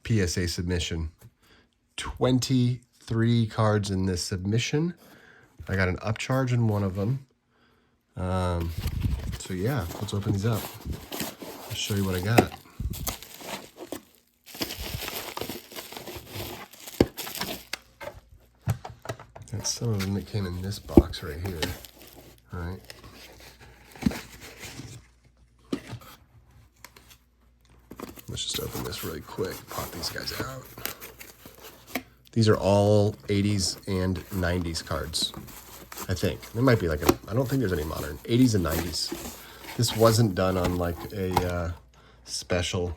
PSA submission. 23 cards in this submission. I got an upcharge in one of them. So yeah, let's open these up. I'll show you what I got. That's some of them that came in this box right here. All right. Let's just open this really quick, pop these guys out. These are all 80s and 90s cards, I think. There might be like I don't think there's any modern. 80s and 90s. This wasn't done on like a special.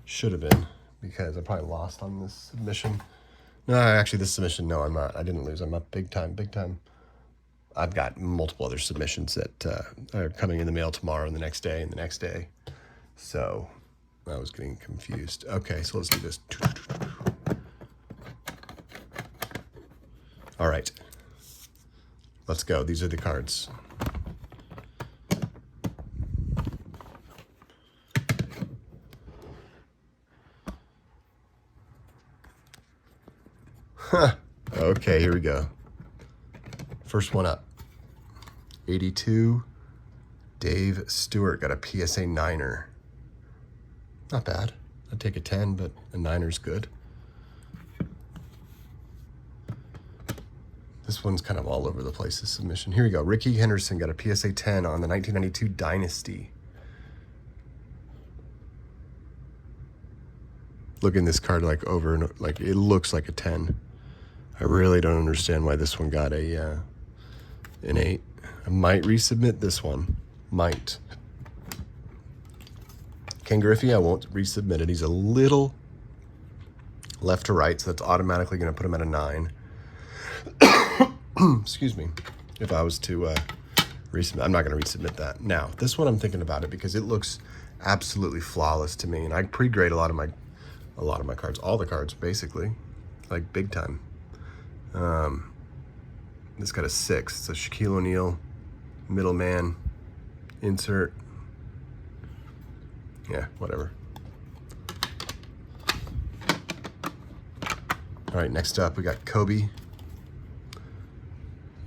Should have been, because I probably lost on this submission. No, actually this submission, no, I'm not. I didn't lose. I'm up big time, big time. I've got multiple other submissions that are coming in the mail tomorrow and the next day and the next day. So I was getting confused. Okay, so let's do this. All right, let's go. These are the cards. Okay, here we go. First one up. 82. Dave Stewart got a PSA 9er. Not bad. I'd take a 10, but a 9er's good. This one's kind of all over the place, this submission. Here we go. Ricky Henderson got a PSA 10 on the 1992 Dynasty. Look in this card like over and like it looks like a 10. I really don't understand why this one got an 8. I might resubmit this one. Might. Ken Griffey, I won't resubmit it. He's a little left to right, so that's automatically going to put him at a 9. Excuse me. If I was to resubmit, I'm not going to resubmit that. Now, this one I'm thinking about it because it looks absolutely flawless to me, and I pre-grade a lot of my cards, all the cards basically, like big time. This got a 6. It's a Shaquille O'Neal middleman insert. Yeah, whatever. All right, next up we got Kobe.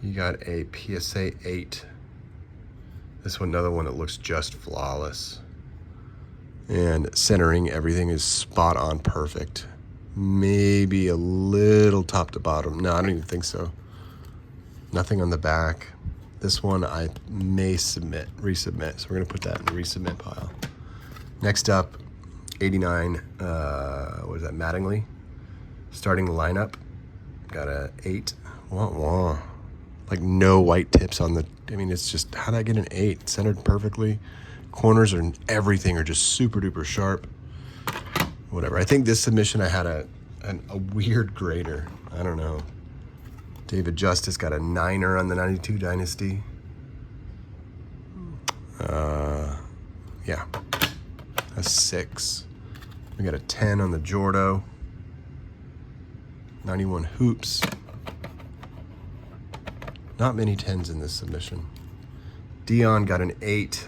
You got a PSA 8. This one, another one that looks just flawless. And centering, everything is spot on perfect. Maybe a little top to bottom. No, I don't even think so. Nothing on the back. This one I may resubmit. So we're gonna put that in the resubmit pile. Next up, 89, what is that, Mattingly? Starting lineup, got a 8. Wah, wah. Like no white tips on the, I mean, it's just, how'd I get an 8? Centered perfectly. Corners and everything are just super duper sharp. Whatever. I think this submission I had a weird grader. I don't know. David Justice got a 9er on the 92 Dynasty. Yeah. A 6. We got a 10 on the Jordo. 91 Hoops. Not many 10s in this submission. Dion got an 8.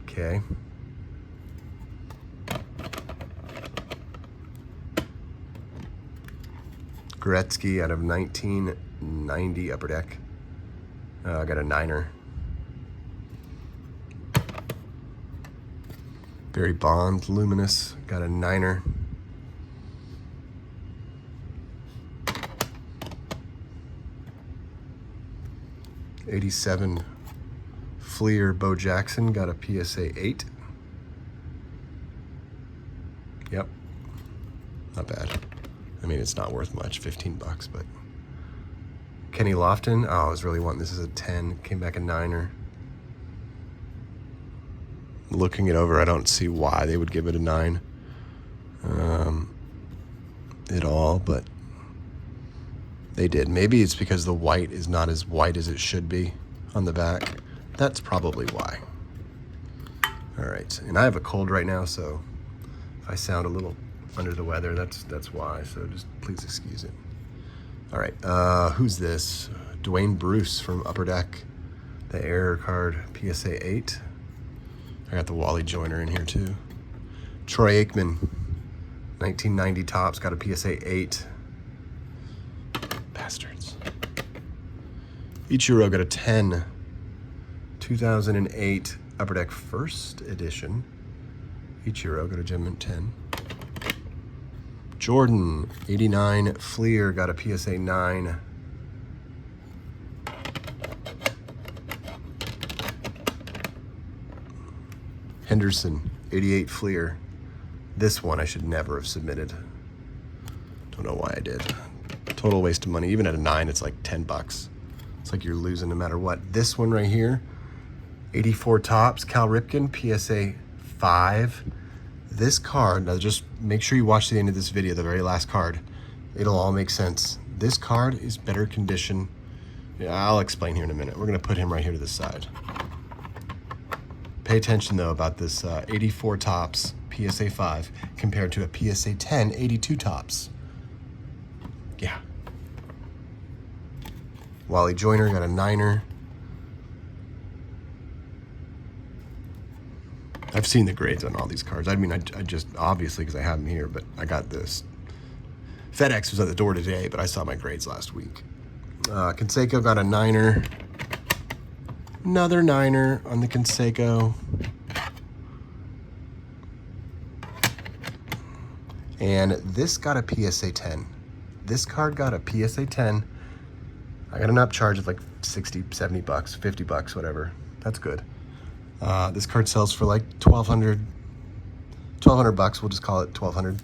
Okay. Gretzky out of 1990 Upper Deck. I got a 9er. Barry Bonds, Luminous, got a 9er. '87 Fleer Bo Jackson got a PSA 8. Yep, not bad. I mean, it's not worth much, 15 bucks, but. Kenny Lofton, oh, I was really wanting this as a 10, came back a 9er. Looking it over, I don't see why they would give it a 9 at all, but they did. Maybe it's because the white is not as white as it should be on the back. That's probably why. All right, and I have a cold right now, so if I sound a little under the weather, that's why, so just please excuse it. All right, who's this? Dwayne Bruce from Upper Deck, the error card, PSA 8. I got the Wally Joyner in here too. Troy Aikman, 1990 tops, got a PSA 8. Bastards. Ichiro got a 10. 2008 Upper Deck First Edition. Ichiro got a gem 10. Jordan, 89 Fleer, got a PSA 9. Henderson, 88 Fleer. This one I should never have submitted. Don't know why I did. Total waste of money. Even at a 9, it's like 10 bucks. It's like you're losing no matter what. This one right here, 84 tops, Cal Ripken, PSA 5. This card, now just make sure you watch the end of this video, the very last card. It'll all make sense. This card is better condition. Yeah, I'll explain here in a minute. We're gonna put him right here to the side. Pay attention though about this 84 tops, PSA 5, compared to a PSA 10, 82 tops. Yeah. Wally Joyner got a 9er. I've seen the grades on all these cards. I mean, I just, obviously, because I have them here, but I got this. FedEx was at the door today, but I saw my grades last week. Canseco got a 9er. Another 9er on the Canseco. And this got a PSA 10. This card got a PSA 10. I got an upcharge of like 60, 70 bucks, 50 bucks, whatever. That's good. This card sells for like 1,200 bucks. We'll just call it 1,200.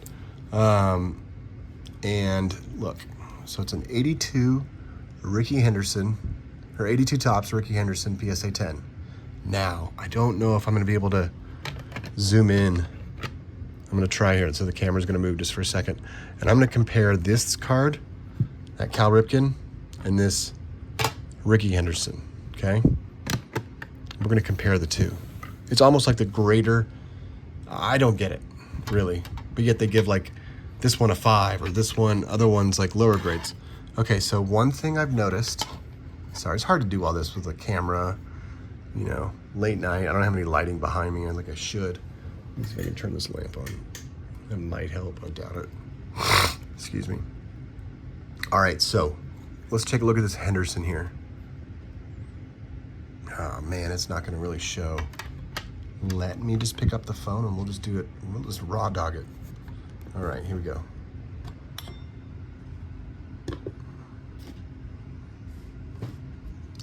And look, so it's an 82 Ricky Henderson, or 82 tops Ricky Henderson PSA 10. Now, I don't know if I'm going to be able to zoom in. I'm going to try here, so the camera's going to move just for a second. And I'm going to compare this card, that Cal Ripken, and this Ricky Henderson, okay? We're going to compare the two. It's almost like the grader. I don't get it, really. But yet they give like this one a 5 or this one, other ones like lower grades. Okay, so one thing I've noticed, sorry, it's hard to do all this with a camera, you know, late night. I don't have any lighting behind me like I should. Let me see if I can turn this lamp on. That might help, I doubt it. Excuse me. All right, so let's take a look at this Henderson here. Oh man, it's not gonna really show. Let me just pick up the phone and we'll just do it. We'll just raw dog it. All right, here we go.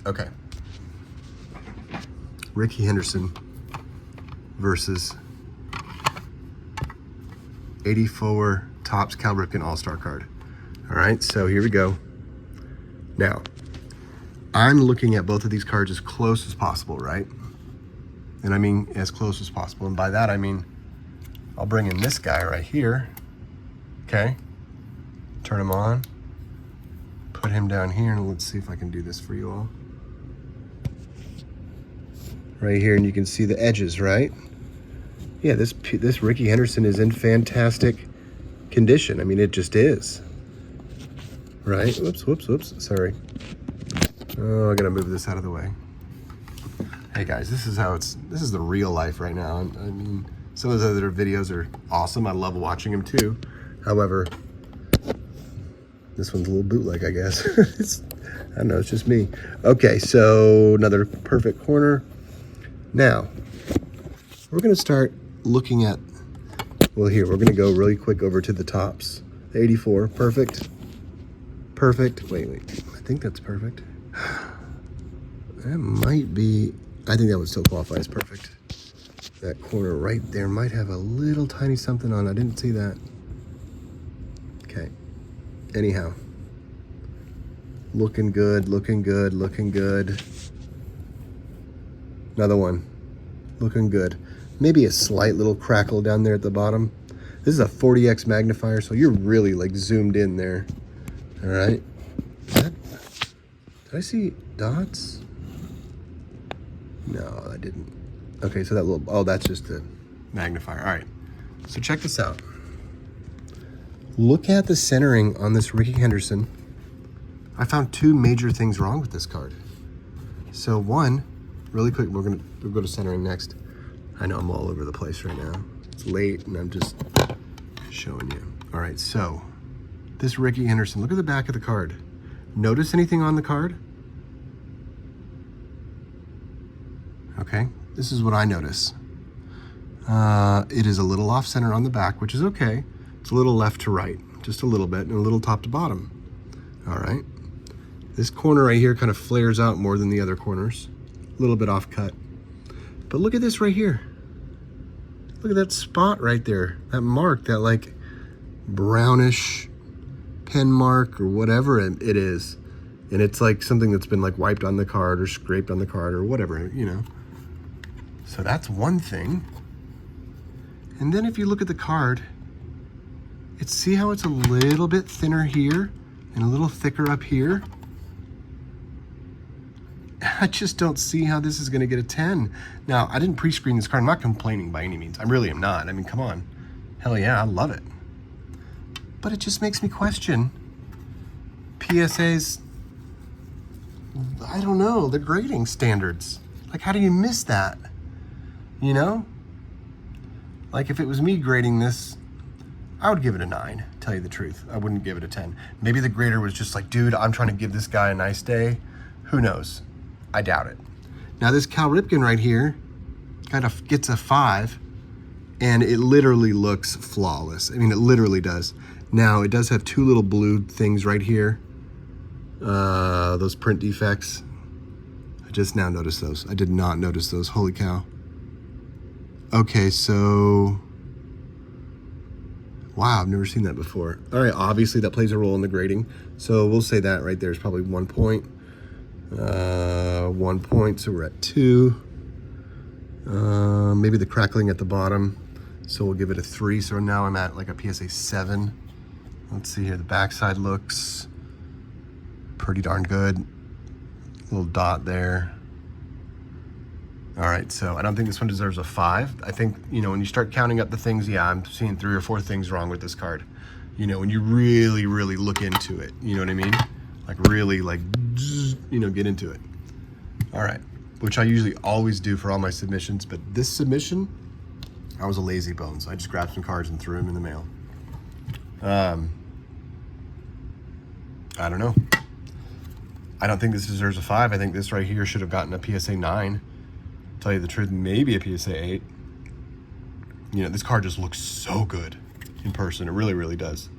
Okay. Ricky Henderson versus 84 tops Cal Ripken All-Star card. All right, so here we go. Now, I'm looking at both of these cards as close as possible, right? And I mean as close as possible. And by that, I mean, I'll bring in this guy right here, okay? Turn him on, put him down here, and let's see if I can do this for you all. Right here, and you can see the edges, right? Yeah, this Ricky Henderson is in fantastic condition. I mean, it just is. Right? Whoops, sorry. Oh, I gotta move this out of the way. Hey guys, this is the real life right now. I mean, some of those other videos are awesome. I love watching them too. However, this one's a little bootleg, I guess. I don't know, it's just me. Okay, so another perfect corner. Now, we're gonna start looking at, well here, we're gonna go really quick over to the tops. 84, perfect. Perfect, wait, I think that's perfect. That might be, I think that would still qualify as perfect. That corner right there might have a little tiny something on. I didn't see that. Okay, anyhow. Looking good, looking good, looking good. Another one, looking good. Maybe a slight little crackle down there at the bottom. This is a 40x magnifier, so you're really like zoomed in there. All right. Did I see dots? No, I didn't. Okay, so that little, oh, that's just the magnifier. All right, so check this out. Look at the centering on this Ricky Henderson. I found two major things wrong with this card. So one, really quick, we'll go to centering next. I know I'm all over the place right now. It's late and I'm just showing you. All right, so this Ricky Henderson, look at the back of the card. Notice anything on the card? Okay, this is what I notice. It is a little off center on the back, which is okay. It's a little left to right, just a little bit, and a little top to bottom. All right. This corner right here kind of flares out more than the other corners. A little bit off cut. But look at this right here. Look at that spot right there. That mark, that like brownish pen mark or whatever it is. And it's like something that's been like wiped on the card or scraped on the card or whatever, you know. So that's one thing. And then if you look at the card, see how it's a little bit thinner here and a little thicker up here? I just don't see how this is gonna get a 10. Now, I didn't pre-screen this card. I'm not complaining by any means. I really am not. I mean, come on. Hell yeah, I love it. But it just makes me question PSA's, I don't know, the grading standards. Like, how do you miss that? You know? Like, if it was me grading this, I would give it a 9, tell you the truth. I wouldn't give it a 10. Maybe the grader was just like, dude, I'm trying to give this guy a nice day. Who knows? I doubt it. Now this Cal Ripken right here kind of gets a 5, and it literally looks flawless. I mean, it literally does. Now it does have 2 little blue things right here. Those print defects. I just now noticed those. I did not notice those, holy cow. Okay, so, wow, I've never seen that before. All right, obviously that plays a role in the grading. So we'll say that right there is probably 1 point. 1 point, so we're at 2. Maybe the crackling at the bottom, so we'll give it a 3. So now I'm at like a PSA 7. Let's see here, the backside looks pretty darn good. Little dot there. All right, so I don't think this one deserves a 5. I think, you know, when you start counting up the things, yeah, I'm seeing 3 or 4 things wrong with this card. You know, when you really, really look into it, you know what I mean? Like really, like, you know, get into it. All right, which I usually always do for all my submissions, but this submission, I was a lazy bones. I just grabbed some cards and threw them in the mail. I don't know. I don't think this deserves a 5. I think this right here should have gotten a PSA 9. Tell you the truth, maybe a PSA 8. You know, this card just looks so good in person. It really, really does.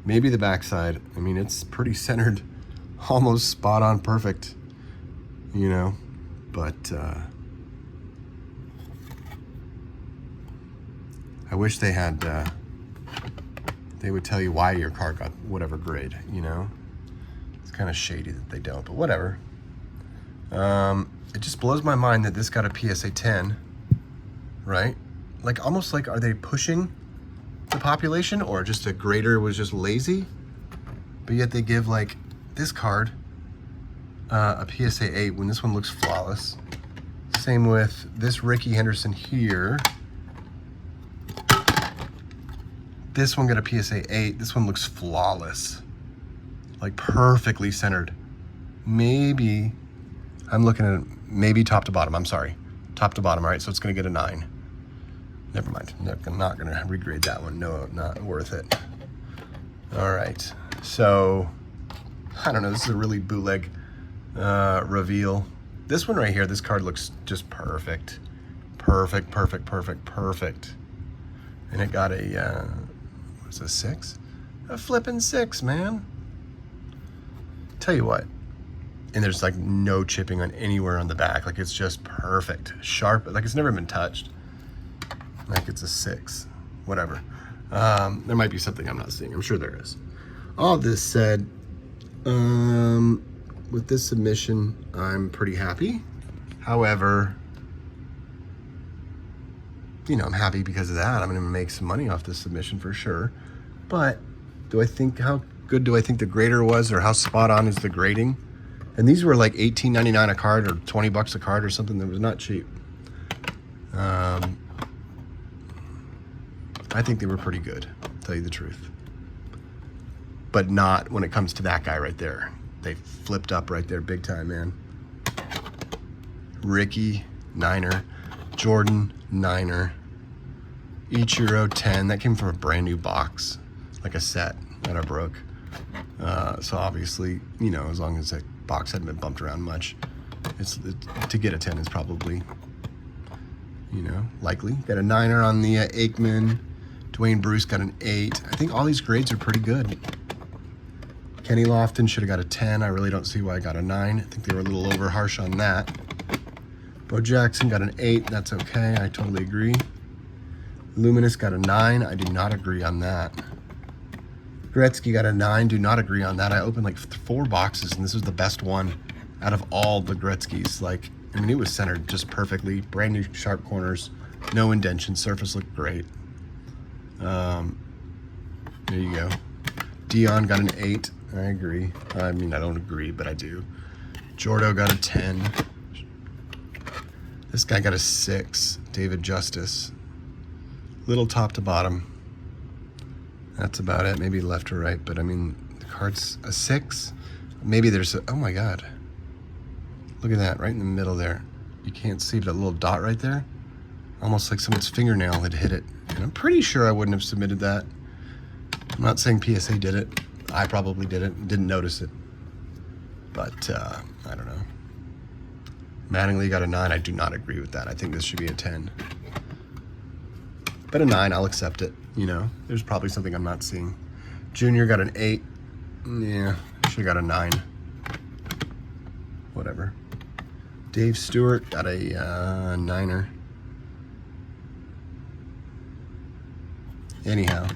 Maybe the backside. I mean, it's pretty centered, almost spot on perfect, you know, but I wish they had, they would tell you why your card got whatever grade, you know. It's kind of shady that they don't, but whatever. It just blows my mind that this got a PSA 10, right? Like, almost like, are they pushing the population, or just a grader was just lazy? But yet they give, like, this card a PSA 8 when this one looks flawless. Same with this Ricky Henderson here. This one got a PSA 8. This one looks flawless. Like, perfectly centered. Maybe, I'm looking at it, maybe top to bottom. I'm sorry. Top to bottom. All right, so it's going to get a 9. Never mind. I'm not going to regrade that one. No, not worth it. All right. So, I don't know. This is a really bootleg reveal. This one right here, this card looks just perfect. Perfect, perfect, perfect, perfect. And it got a, what's a 6? A flippin' 6, man. Tell you what. And there's like no chipping on anywhere on the back. Like, it's just perfect. Sharp, like it's never been touched. Like, it's a 6, whatever. There might be something I'm not seeing. I'm sure there is. All this said, with this submission, I'm pretty happy. However, you know, I'm happy because of that. I'm gonna make some money off this submission for sure. But do I think, how good do I think the grader was, or how spot on is the grading? And these were like $18.99 a card, or 20 bucks a card, or something that was not cheap. I think they were pretty good, to tell you the truth. But not when it comes to that guy right there. They flipped up right there big time, man. Ricky, 9er. Jordan, 9er. Ichiro 10. That came from a brand new box, like a set that I broke. So obviously, you know, as long as that box hadn't been bumped around much, to get a 10 is probably, you know, likely. Got a 9er on the Aikman. Dwayne Bruce got an 8. I think all these grades are pretty good. Kenny Lofton should have got a 10. I really don't see why I got a 9. I think they were a little over harsh on that. Bo Jackson got an 8. That's okay. I totally agree. Luminous got a 9. I do not agree on that. Gretzky got a 9. Do not agree on that. I opened like 4 boxes, and this was the best one out of all the Gretzkys. Like, I mean, it was centered just perfectly. Brand new sharp corners. No indention. Surface looked great. There you go. Dion got an 8. I agree. I mean, I don't agree, but I do. Jordo got a 10. This guy got a 6. David Justice. Little top to bottom. That's about it. Maybe left or right, but I mean, the card's a 6. Maybe there's a, oh my God. Look at that, right in the middle there. You can't see that little dot right there. Almost like someone's fingernail had hit it. And I'm pretty sure I wouldn't have submitted that. I'm not saying PSA did it. I probably did it, didn't notice it. But, I don't know. Mattingly got a 9. I do not agree with that. I think this should be a 10. But a 9, I'll accept it. You know, there's probably something I'm not seeing. Junior got an 8. Yeah, should have got a 9. Whatever. Dave Stewart got a 9er. Anyhow.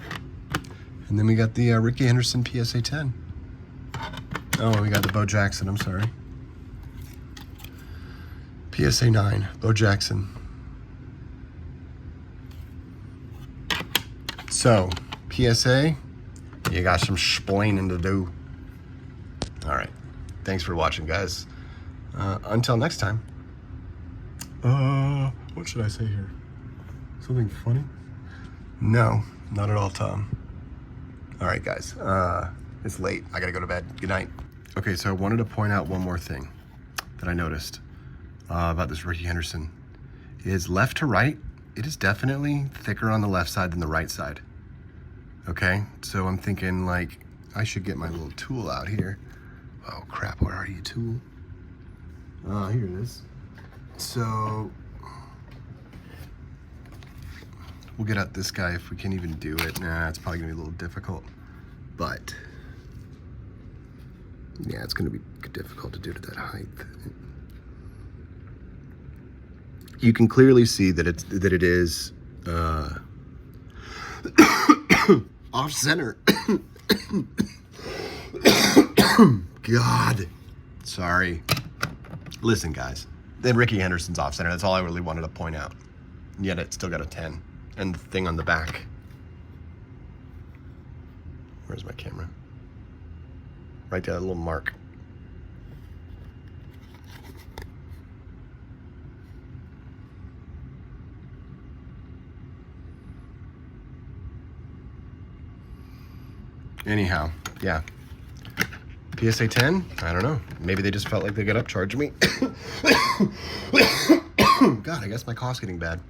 And then we got the Ricky Henderson PSA 10. Oh, we got the Bo Jackson, I'm sorry. PSA 9, Bo Jackson. So, PSA, you got some splaining to do. All right. Thanks for watching, guys. Until next time. What should I say here? Something funny? No, not at all, Tom. All right, guys. It's late. I gotta go to bed. Good night. Okay, so I wanted to point out one more thing that I noticed about this Ricky Henderson. It is left to right. It is definitely thicker on the left side than the right side. Okay, so I'm thinking like I should get my little tool out here. Oh crap, where are you, tool? Here it is. So we'll get at this guy if we can even do it. Nah, it's probably gonna be a little difficult, but yeah, it's gonna be difficult to do it at that height. You can clearly see that it is off center. God, sorry. Listen, guys, then Ricky Henderson's off center. That's all I really wanted to point out. Yet it still got a 10, and the thing on the back. Where's my camera? Right there, that little mark. Anyhow, yeah. PSA 10? I don't know. Maybe they just felt like they got upcharged me. God, I guess my cough's getting bad.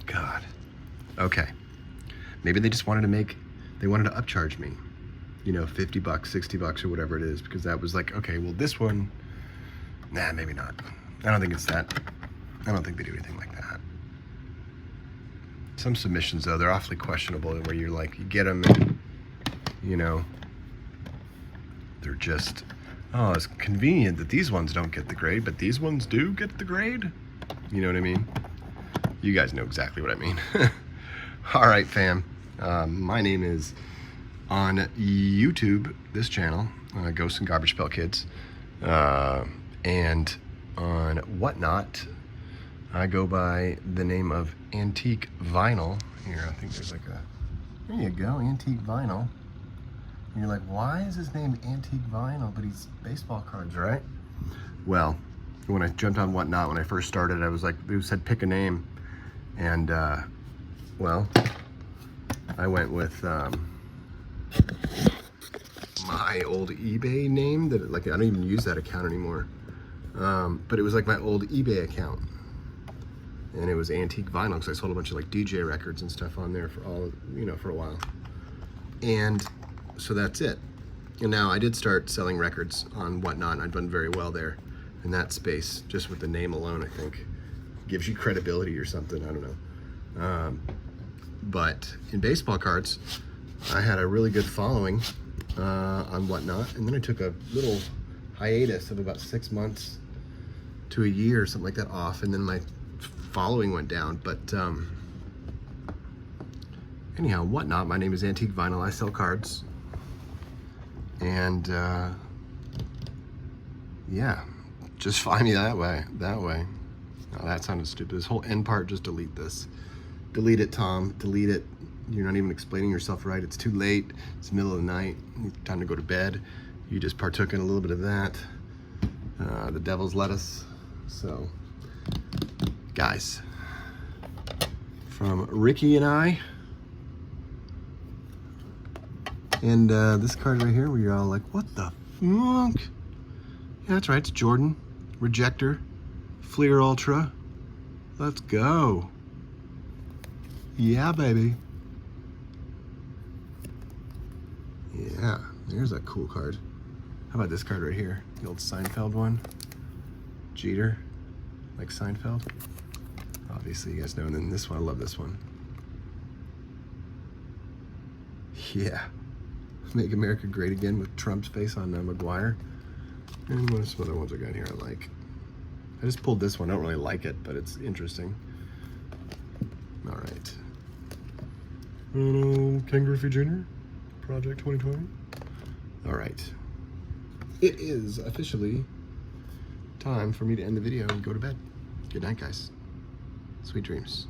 God. Okay. Maybe they just wanted they wanted to upcharge me. You know, 50 bucks, 60 bucks or whatever it is, because that was like, okay, well this one, nah, maybe not. I don't think it's that. I don't think they do anything like that. Some submissions though, they're awfully questionable where you're like, you get them and, you know, they're just, oh, it's convenient that these ones don't get the grade, but these ones do get the grade. You know what I mean? You guys know exactly what I mean. All right, fam. My name is on YouTube, this channel, Ghosts and Garbage Pail Kids. And on Whatnot, I go by the name of Antique Vinyl. Here, I think there's like a, there you go, Antique Vinyl. And you're like, why is his name Antique Vinyl, but he's baseball cards, right? Well, when I jumped on Whatnot, when I first started, I was like, it said pick a name. And, well, I went with my old eBay name that, like, I don't even use that account anymore. But it was like my old eBay account. and it was antique vinyl because I sold a bunch of like DJ records and stuff on there for for a while. And so that's it. And now I did start selling records on Whatnot, and I've done very well there in that space, just with the name alone. I think gives you credibility or something, I don't know. But in baseball cards, I had a really good following on Whatnot, and then I took a little hiatus of about 6 months to a year or something like that off, and then my following went down. But anyhow, Whatnot, my name is Antique Vinyl. I sell cards, and yeah, just find me that way. Oh, that sounded stupid. This whole end part, just delete this. Delete it, Tom. Delete it. You're not even explaining yourself right. It's too late. It's the middle of the night. Time to go to bed. You just partook in a little bit of that. The devil's lettuce. So, guys, from Ricky and I, and this card right here, where you're all like, what the fuck? Yeah, that's right, it's Jordan, Rejector, Fleer Ultra. Let's go. Yeah, baby. Yeah, there's a cool card. How about this card right here? The old Seinfeld one. Jeter, like Seinfeld. Obviously, you guys know. And then this one, I love this one. Yeah. Make America Great Again with Trump's face on McGuire. And what are some other ones I got here I like? I just pulled this one. I don't really like it, but it's interesting. All right. Ken Griffey Jr., Project 2020. All right. It is officially time for me to end the video and go to bed. Good night, guys. Sweet dreams.